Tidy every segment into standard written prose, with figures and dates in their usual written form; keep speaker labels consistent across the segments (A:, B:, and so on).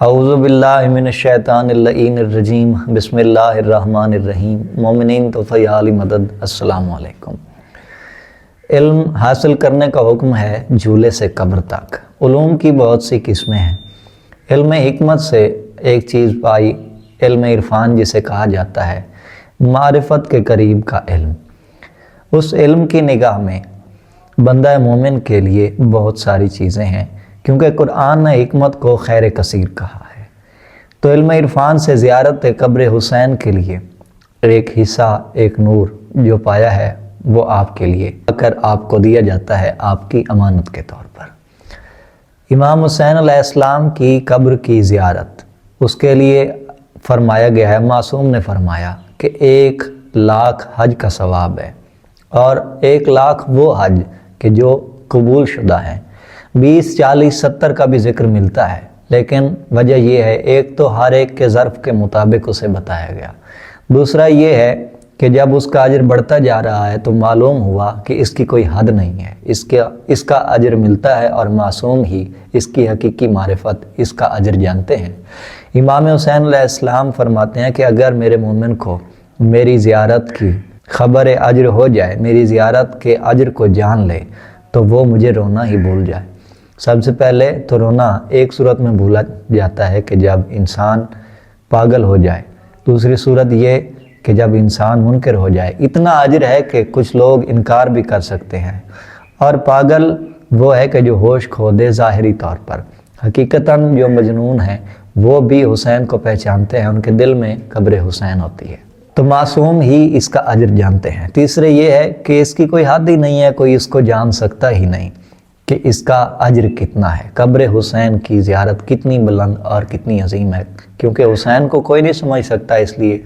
A: اعوذ باللہ من الشیطان اللعین الرجیم بسم اللہ الرحمن الرحیم مومنین توفیع علی مدد السلام علیکم۔ علم حاصل کرنے کا حکم ہے جھولے سے قبر تک۔ علوم کی بہت سی قسمیں ہیں۔ علم حکمت سے ایک چیز پائی، علم عرفان جسے کہا جاتا ہے، معرفت کے قریب کا علم۔ اس علم کی نگاہ میں بندہ مومن کے لیے بہت ساری چیزیں ہیں، کیونکہ قرآن نے حکمت کو خیر کثیر کہا ہے۔ تو علم عرفان سے زیارت قبر حسین کے لیے ایک حصہ، ایک نور جو پایا ہے، وہ آپ کے لیے اگر آپ کو دیا جاتا ہے آپ کی امانت کے طور پر۔ امام حسین علیہ السلام کی قبر کی زیارت، اس کے لیے فرمایا گیا ہے، معصوم نے فرمایا کہ 1,00,000 حج کا ثواب ہے، اور 1,00,000 وہ حج کہ جو قبول شدہ ہیں۔ 20، 40، 70 کا بھی ذکر ملتا ہے، لیکن وجہ یہ ہے، ایک تو ہر ایک کے ظرف کے مطابق اسے بتایا گیا، دوسرا یہ ہے کہ جب اس کا اجر بڑھتا جا رہا ہے تو معلوم ہوا کہ اس کی کوئی حد نہیں ہے، اس کا اجر ملتا ہے، اور معصوم ہی اس کی حقیقی معرفت، اس کا اجر جانتے ہیں۔ امام حسین علیہ السلام فرماتے ہیں کہ اگر میرے مومن کو میری زیارت کی خبر اجر ہو جائے، میری زیارت کے اجر کو جان لے، تو وہ مجھے رونا ہی بھول جائے۔ سب سے پہلے تو رونا ایک صورت میں بھولا جاتا ہے کہ جب انسان پاگل ہو جائے، دوسری صورت یہ کہ جب انسان منکر ہو جائے۔ اتنا اجر ہے کہ کچھ لوگ انکار بھی کر سکتے ہیں، اور پاگل وہ ہے کہ جو ہوش کھو دے ظاہری طور پر۔ حقیقتاً جو مجنون ہیں وہ بھی حسین کو پہچانتے ہیں، ان کے دل میں قبر حسین ہوتی ہے، تو معصوم ہی اس کا اجر جانتے ہیں۔ تیسرے یہ ہے کہ اس کی کوئی حد ہی نہیں ہے، کوئی اس کو جان سکتا ہی نہیں کہ اس کا اجر کتنا ہے۔ قبر حسین کی زیارت کتنی بلند اور کتنی عظیم ہے، کیونکہ حسین کو کوئی نہیں سمجھ سکتا، اس لیے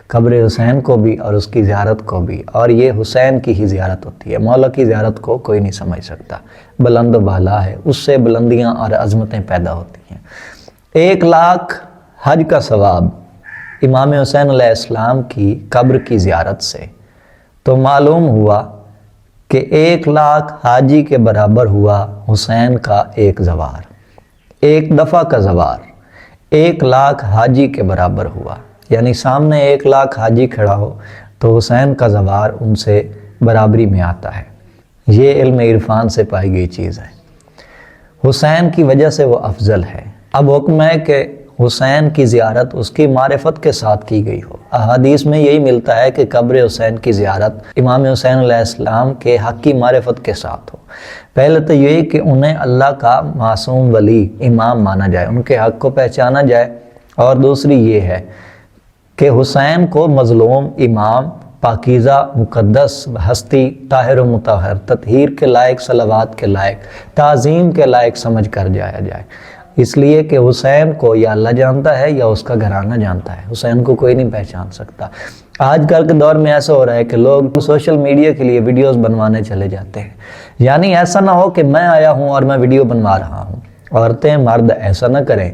A: قبر حسین کو بھی اور اس کی زیارت کو بھی، اور یہ حسین کی ہی زیارت ہوتی ہے، مولا کی زیارت کو کوئی نہیں سمجھ سکتا۔ بلند و بالا ہے، اس سے بلندیاں اور عظمتیں پیدا ہوتی ہیں۔ 1,00,000 حج کا ثواب امام حسین علیہ السلام کی قبر کی زیارت سے، تو معلوم ہوا کہ 1,00,000 حاجی کے برابر ہوا حسین کا ایک زوار، ایک دفعہ کا زوار 1,00,000 حاجی کے برابر ہوا، یعنی سامنے 1,00,000 حاجی کھڑا ہو تو حسین کا زوار ان سے برابری میں آتا ہے۔ یہ علم عرفان سے پائی گئی چیز ہے۔ حسین کی وجہ سے وہ افضل ہے۔ اب حکم ہے کہ حسین کی زیارت اس کی معرفت کے ساتھ کی گئی ہو۔ احادیث میں یہی ملتا ہے کہ قبر حسین کی زیارت امام حسین علیہ السلام کے حق کی معرفت کے ساتھ ہو۔ پہلے تو یہ کہ انہیں اللہ کا معصوم ولی امام مانا جائے، ان کے حق کو پہچانا جائے، اور دوسری یہ ہے کہ حسین کو مظلوم امام، پاکیزہ مقدس ہستی، طاہر و مطہر، تطہیر کے لائق، صلوات کے لائق، تعظیم کے لائق سمجھ کر جایا جائے، اس لیے کہ حسین کو یا اللہ جانتا ہے یا اس کا گھرانہ جانتا ہے، حسین کو کوئی نہیں پہچان سکتا۔ آج کل کے دور میں ایسا ہو رہا ہے کہ لوگ سوشل میڈیا کے لیے ویڈیوز بنوانے چلے جاتے ہیں، یعنی ایسا نہ ہو کہ میں آیا ہوں اور میں ویڈیو بنوا رہا ہوں۔ عورتیں، مرد ایسا نہ کریں،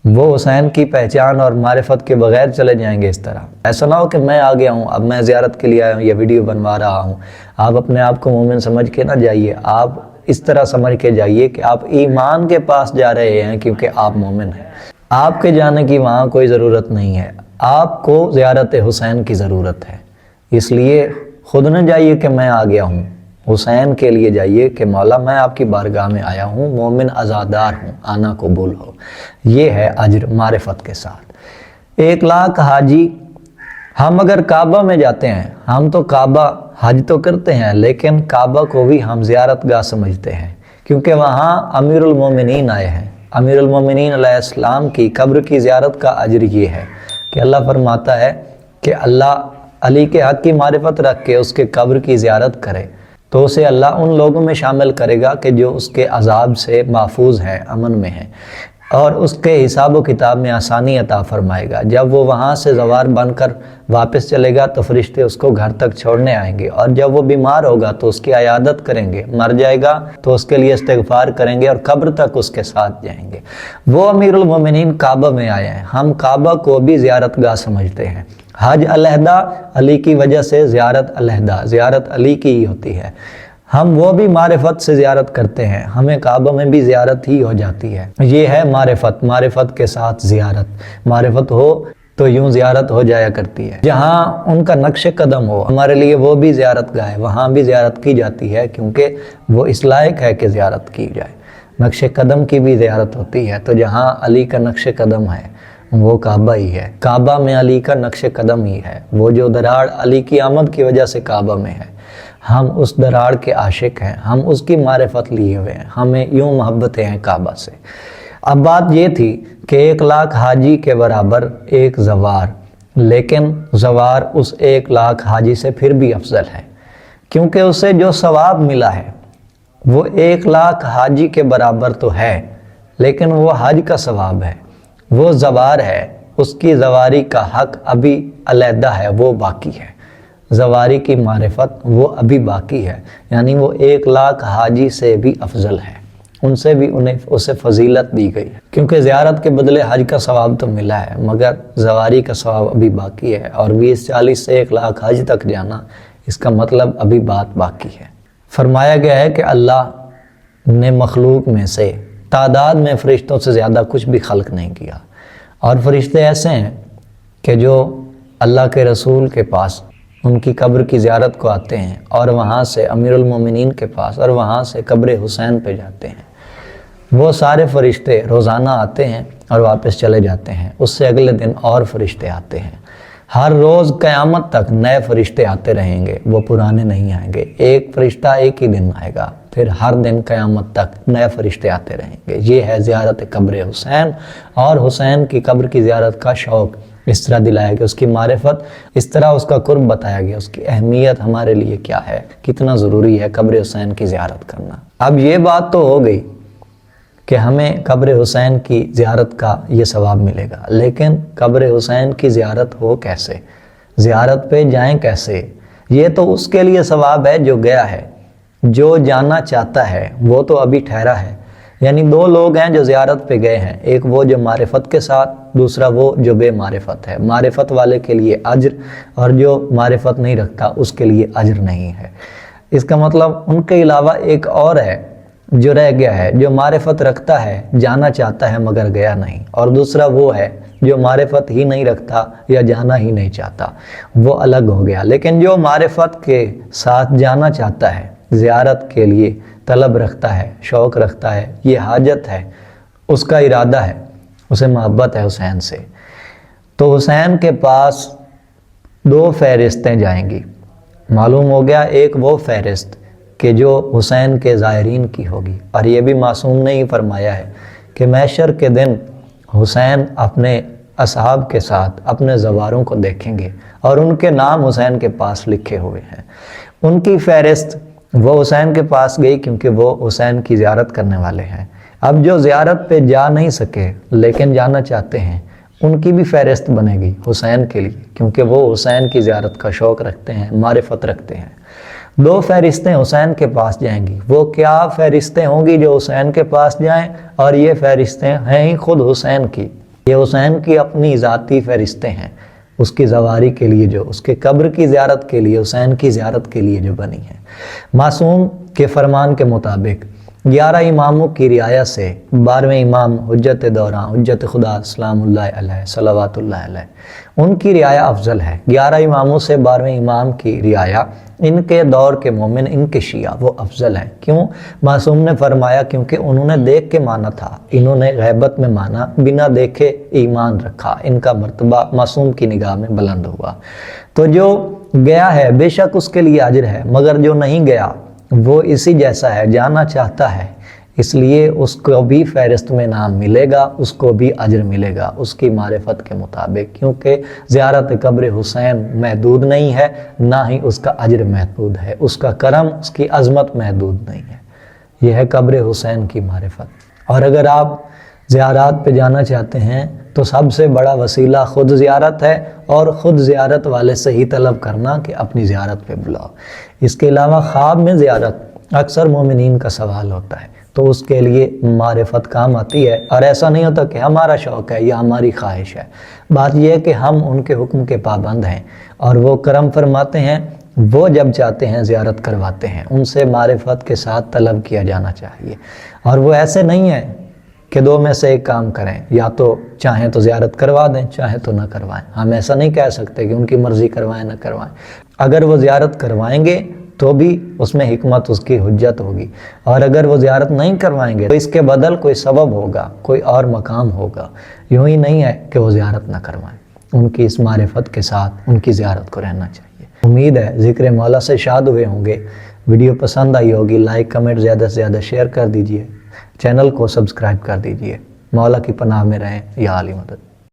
A: وہ حسین کی پہچان اور معرفت کے بغیر چلے جائیں گے۔ اس طرح ایسا نہ ہو کہ میں آ گیا ہوں، اب میں زیارت کے لیے آیا ہوں یا ویڈیو بنوا رہا ہوں۔ آپ اپنے آپ کو مومن سمجھ کے نہ جائیے، آپ اس طرح سمجھ کے جائیے کہ آپ ایمان کے پاس جا رہے ہیں، کیونکہ آپ مومن ہیں۔ آپ کے جانے کی وہاں کوئی ضرورت نہیں ہے، آپ کو زیارت حسین کی ضرورت ہے، اس لیے خود نہ جائیے کہ میں آ گیا ہوں، حسین کے لیے جائیے کہ مولا میں آپ کی بارگاہ میں آیا ہوں، مومن عزادار ہوں، آنا قبول ہو۔ یہ ہے اجر معرفت کے ساتھ۔ 1,00,000 حاجی، ہم اگر کعبہ میں جاتے ہیں، ہم تو کعبہ حج تو کرتے ہیں، لیکن کعبہ کو بھی ہم زیارت گاہ سمجھتے ہیں، کیونکہ وہاں امیر المومنین آئے ہیں۔ امیر المومنین علیہ السلام کی قبر کی زیارت کا اجر یہ ہے کہ اللہ فرماتا ہے کہ اللہ علی کے حق کی معرفت رکھ کے اس کے قبر کی زیارت کرے تو اسے اللہ ان لوگوں میں شامل کرے گا کہ جو اس کے عذاب سے محفوظ ہیں، امن میں ہیں، اور اس کے حساب و کتاب میں آسانی عطا فرمائے گا۔ جب وہ وہاں سے زوار بن کر واپس چلے گا تو فرشتے اس کو گھر تک چھوڑنے آئیں گے، اور جب وہ بیمار ہوگا تو اس کی عیادت کریں گے، مر جائے گا تو اس کے لیے استغفار کریں گے، اور قبر تک اس کے ساتھ جائیں گے۔ وہ امیر المومنین کعبہ میں آئے ہیں، ہم کعبہ کو بھی زیارت گاہ سمجھتے ہیں۔ حج علیحدہ، علی کی وجہ سے زیارت علیحدہ، زیارت علی کی ہی ہوتی ہے۔ ہم وہ بھی معرفت سے زیارت کرتے ہیں، ہمیں کعبہ میں بھی زیارت ہی ہو جاتی ہے۔ یہ ہے معرفت، معرفت کے ساتھ زیارت۔ معرفت ہو تو یوں زیارت ہو جایا کرتی ہے۔ جہاں ان کا نقش قدم ہو ہمارے لیے وہ بھی زیارت گاہ ہے، وہاں بھی زیارت کی جاتی ہے، کیونکہ وہ اس لائق ہے کہ زیارت کی جائے۔ نقش قدم کی بھی زیارت ہوتی ہے، تو جہاں علی کا نقش قدم ہے وہ کعبہ ہی ہے، کعبہ میں علی کا نقش قدم ہی ہے۔ وہ جو دراڑ علی کی آمد کی وجہ سے کعبہ میں ہے، ہم اس دراڑ کے عاشق ہیں، ہم اس کی معرفت لیے ہوئے ہیں، ہمیں یوں محبتیں ہیں کعبہ سے۔ اب بات یہ تھی کہ 1,00,000 حاجی کے برابر ایک زوار، لیکن زوار اس 1,00,000 حاجی سے پھر بھی افضل ہے، کیونکہ اسے جو ثواب ملا ہے وہ 1,00,000 حاجی کے برابر تو ہے، لیکن وہ حج کا ثواب ہے، وہ زوار ہے، اس کی زواری کا حق ابھی علیحدہ ہے، وہ باقی ہے۔ زواری کی معرفت وہ ابھی باقی ہے، یعنی وہ 1,00,000 حاجی سے بھی افضل ہے، ان سے بھی اسے فضیلت دی گئی ہے، کیونکہ زیارت کے بدلے حج کا ثواب تو ملا ہے، مگر زواری کا ثواب ابھی باقی ہے، اور 20-40 سے 1,00,000 حج تک جانا، اس کا مطلب ابھی بات باقی ہے۔ فرمایا گیا ہے کہ اللہ نے مخلوق میں سے تعداد میں فرشتوں سے زیادہ کچھ بھی خلق نہیں کیا، اور فرشتے ایسے ہیں کہ جو اللہ کے رسول کے پاس ان کی قبر کی زیارت کو آتے ہیں، اور وہاں سے امیر المومنین کے پاس، اور وہاں سے قبر حسین پہ جاتے ہیں۔ وہ سارے فرشتے روزانہ آتے ہیں اور واپس چلے جاتے ہیں، اس سے اگلے دن اور فرشتے آتے ہیں۔ ہر روز قیامت تک نئے فرشتے آتے رہیں گے، وہ پرانے نہیں آئیں گے۔ ایک فرشتہ ایک ہی دن آئے گا، پھر ہر دن قیامت تک نئے فرشتے آتے رہیں گے۔ یہ ہے زیارت قبر حسین، اور حسین کی قبر کی زیارت کا شوق اس طرح دلایا گیا، اس کی معرفت اس طرح، اس کا قرب بتایا گیا، اس کی اہمیت ہمارے لیے کیا ہے، کتنا ضروری ہے قبر حسین کی زیارت کرنا۔ اب یہ بات تو ہو گئی کہ ہمیں قبر حسین کی زیارت کا یہ ثواب ملے گا، لیکن قبر حسین کی زیارت ہو کیسے، زیارت پہ جائیں کیسے؟ یہ تو اس کے لیے ثواب ہے جو گیا ہے، جو جانا چاہتا ہے وہ تو ابھی ٹھہرا ہے۔ یعنی دو لوگ ہیں جو زیارت پہ گئے ہیں، ایک وہ جو معرفت کے ساتھ، دوسرا وہ جو بے معرفت ہے۔ معرفت والے کے لیے اجر، اور جو معرفت نہیں رکھتا اس کے لیے اجر نہیں ہے۔ اس کا مطلب ان کے علاوہ ایک اور ہے جو رہ گیا ہے، جو معرفت رکھتا ہے، جانا چاہتا ہے مگر گیا نہیں، اور دوسرا وہ ہے جو معرفت ہی نہیں رکھتا یا جانا ہی نہیں چاہتا، وہ الگ ہو گیا۔ لیکن جو معرفت کے ساتھ جانا چاہتا ہے، زیارت کے لیے طلب رکھتا ہے، شوق رکھتا ہے، یہ حاجت ہے، اس کا ارادہ ہے، اسے محبت ہے حسین سے، تو حسین کے پاس 2 فہرستیں جائیں گی۔ معلوم ہو گیا ایک وہ فہرست کہ جو حسین کے زائرین کی ہوگی، اور یہ بھی معصوم نے ہی فرمایا ہے کہ محشر کے دن حسین اپنے اصحاب کے ساتھ اپنے زواروں کو دیکھیں گے، اور ان کے نام حسین کے پاس لکھے ہوئے ہیں۔ ان کی فہرست وہ حسین کے پاس گئی کیونکہ وہ حسین کی زیارت کرنے والے ہیں۔ اب جو زیارت پہ جا نہیں سکے لیکن جانا چاہتے ہیں، ان کی بھی فہرست بنے گی حسین کے لیے، کیونکہ وہ حسین کی زیارت کا شوق رکھتے ہیں، معرفت رکھتے ہیں۔ 2 فہرستیں حسین کے پاس جائیں گی۔ وہ کیا فہرستیں ہوں گی جو حسین کے پاس جائیں؟ اور یہ فہرستیں ہیں ہی خود حسین کی، یہ حسین کی اپنی ذاتی فہرستیں ہیں، اس کی زواری کے لیے، جو اس کے قبر کی زیارت کے لیے، حسین کی زیارت کے لیے جو بنی ہے۔ معصوم کے فرمان کے مطابق 11 اماموں کی رعایت سے 12ویں امام حجت دوراں، حجت خدا سلام اللہ علیہ، صلوات اللہ علیہ، ان کی رعایا افضل ہے۔ 11 اماموں سے 12ویں امام کی رعایا، ان کے دور کے مومن، ان کے شیعہ، وہ افضل ہیں۔ کیوں؟ معصوم نے فرمایا کیونکہ انہوں نے دیکھ کے مانا تھا، انہوں نے غیبت میں مانا، بنا دیکھے ایمان رکھا، ان کا مرتبہ معصوم کی نگاہ میں بلند ہوا۔ تو جو گیا ہے بے شک اس کے لیے اجر ہے، مگر جو نہیں گیا وہ اسی جیسا ہے، جانا چاہتا ہے، اس لیے اس کو بھی فہرست میں نام ملے گا، اس کو بھی اجر ملے گا اس کی معرفت کے مطابق، کیونکہ زیارت قبر حسین محدود نہیں ہے، نہ ہی اس کا اجر محدود ہے، اس کا کرم، اس کی عظمت محدود نہیں ہے۔ یہ ہے قبر حسین کی معرفت۔ اور اگر آپ زیارات پہ جانا چاہتے ہیں تو سب سے بڑا وسیلہ خود زیارت ہے، اور خود زیارت والے سے ہی طلب کرنا کہ اپنی زیارت پہ بلاؤ۔ اس کے علاوہ خواب میں زیارت اکثر مومنین کا سوال ہوتا ہے، تو اس کے لیے معرفت کام آتی ہے، اور ایسا نہیں ہوتا کہ ہمارا شوق ہے یا ہماری خواہش ہے۔ بات یہ ہے کہ ہم ان کے حکم کے پابند ہیں، اور وہ کرم فرماتے ہیں وہ جب چاہتے ہیں زیارت کرواتے ہیں، ان سے معرفت کے ساتھ طلب کیا جانا چاہیے، اور وہ ایسے نہیں ہے کہ دو میں سے ایک کام کریں، یا تو چاہیں تو زیارت کروا دیں، چاہیں تو نہ کروائیں۔ ہم ایسا نہیں کہہ سکتے کہ ان کی مرضی کروائیں نہ کروائیں۔ اگر وہ زیارت کروائیں گے تو بھی اس میں حکمت، اس کی حجت ہوگی، اور اگر وہ زیارت نہیں کروائیں گے تو اس کے بدل کوئی سبب ہوگا، کوئی اور مقام ہوگا۔ یوں ہی نہیں ہے کہ وہ زیارت نہ کروائیں، ان کی اس معرفت کے ساتھ ان کی زیارت کو رہنا چاہیے۔ امید ہے ذکر مولا سے شاد ہوئے ہوں گے۔ ویڈیو پسند آئی ہوگی، لائک کمنٹ زیادہ سے زیادہ شیئر کر دیجئے، چینل کو سبسکرائب کر دیجئے۔ مولا کی پناہ میں رہیں، یا علی مدد۔